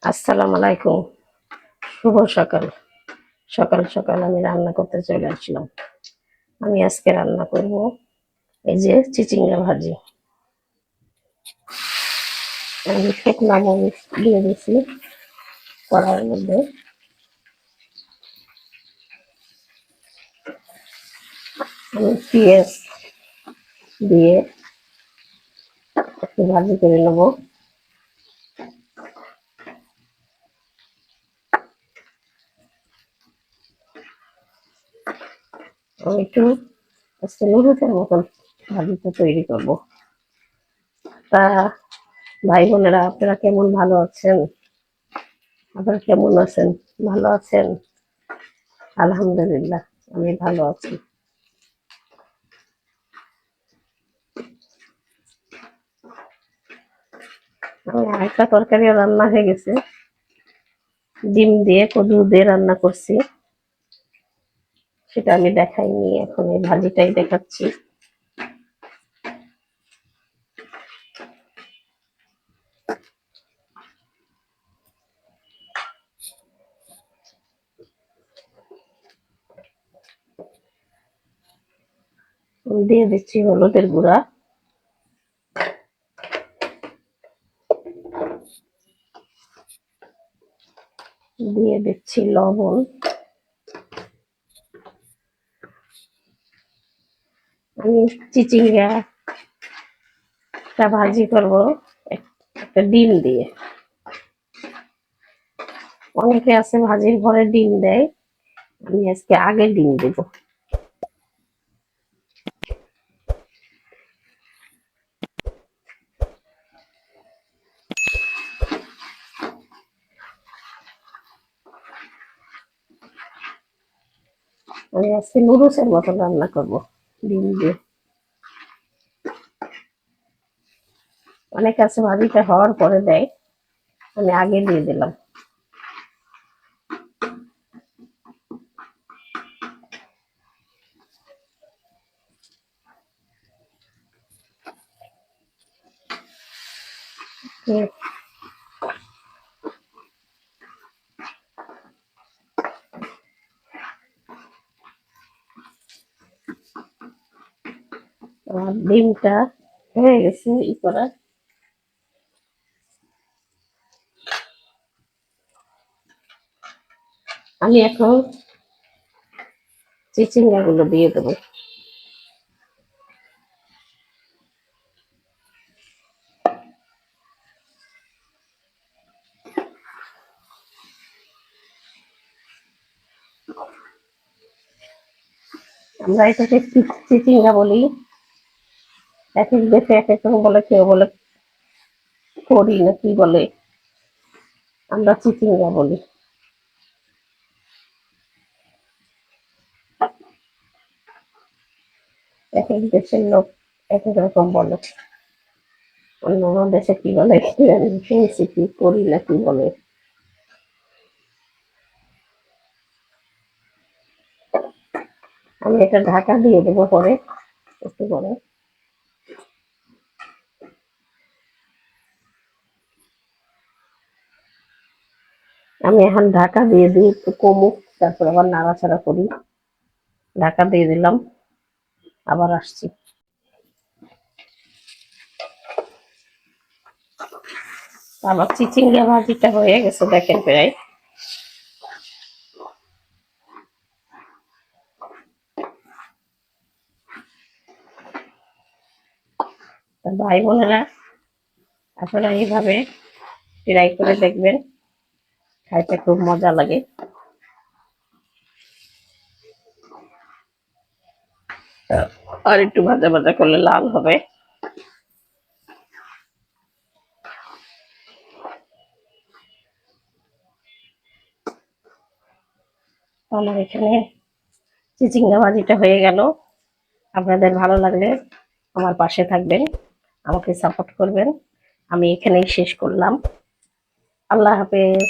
আসসালামু আলাইকুম। শুভ সকাল। সকাল সকাল আমি রান্না করতে চলে আসলাম। আমি আজকে রান্না করব এই যে চিচিঙ্গা ভাজি। আমি শুকনা মরিচ দিয়ে দিছি কড়াইয়ের মধ্যে। আমি পেঁয়াজ দিয়ে একটু ভাজি করে নেবো। আমি একটু আজকে নুডলসের মতন ভাজিটা তৈরি করব। তা ভাই বোনেরা, আপনারা কেমন, ভালো আছেন? আপনারা কেমন আছেন? ভালো আছেন? আলহামদুলিল্লাহ, আমি ভালো আছি। আমি আরেকটা তরকারিও রান্না হয়ে গেছে। ডিম দিয়ে কদু দিয়ে রান্না করছি, সেটা আমি দেখাইনি, এখন এই ভাজিটাই দেখাচ্ছি। দিয়ে দিচ্ছি হলুদের গুঁড়া, দিয়ে দিচ্ছি লবণ। আমি চিচিঙ্গাটা ভাজি করব একটা ডিম দিয়ে। অনেকে আছে ভাজির পরে ডিম দেয়, আমি আজকে আগে ডিম দেব। আমি আজকে নুডলসের মতন রান্না করব ডিম দিয়ে। অনেকে আছে ভাজিটা হওয়ার পরে দেয়, আমি আগে দিয়ে দিলাম। আমার ডিমটা হয়ে গেছে ই করা। আমি এখন চিচিঙ্গা গুলো দিয়ে দেবো। আমরা এটাকে চিচিঙ্গা বলি, এক এক দেশে এক এক রকম বলে, কেউ বলে করি না কি বলে, আমরা চিচিঙ্গা বলি। এক এক দেশের লোক এক এক রকম বলে। অন্য অন্য দেশে কি বলে শুনছি, কি করি না কি বলে। আমি এটা ঢাকা দিয়ে দেবো পরে, একটু পরে। আমি এখন ঢাকা দিয়ে দিই, একটু কমুক, তারপর আবার নাড়াচাড়া করি। ঢাকা দিয়ে দিলাম, আবার আসছি। আমার চিচিঙ্গা ভাজিটা হয়ে গেছে, দেখেন প্রায়। ভাই বোনেরা, আপনারা এইভাবে ট্রাই করে দেখবেন, খাইতে খুব মজা লাগে। আর একটু ভাজা ভাজা করলে লাল হবে। আমার এখানে চিচিঙ্গা ভাজিটা হয়ে গেল। আপনাদের ভালো লাগলে আমার পাশে থাকবেন, আমাকে সাপোর্ট করবেন। আমি এখানেই শেষ করলাম। আল্লাহ হাফেজ।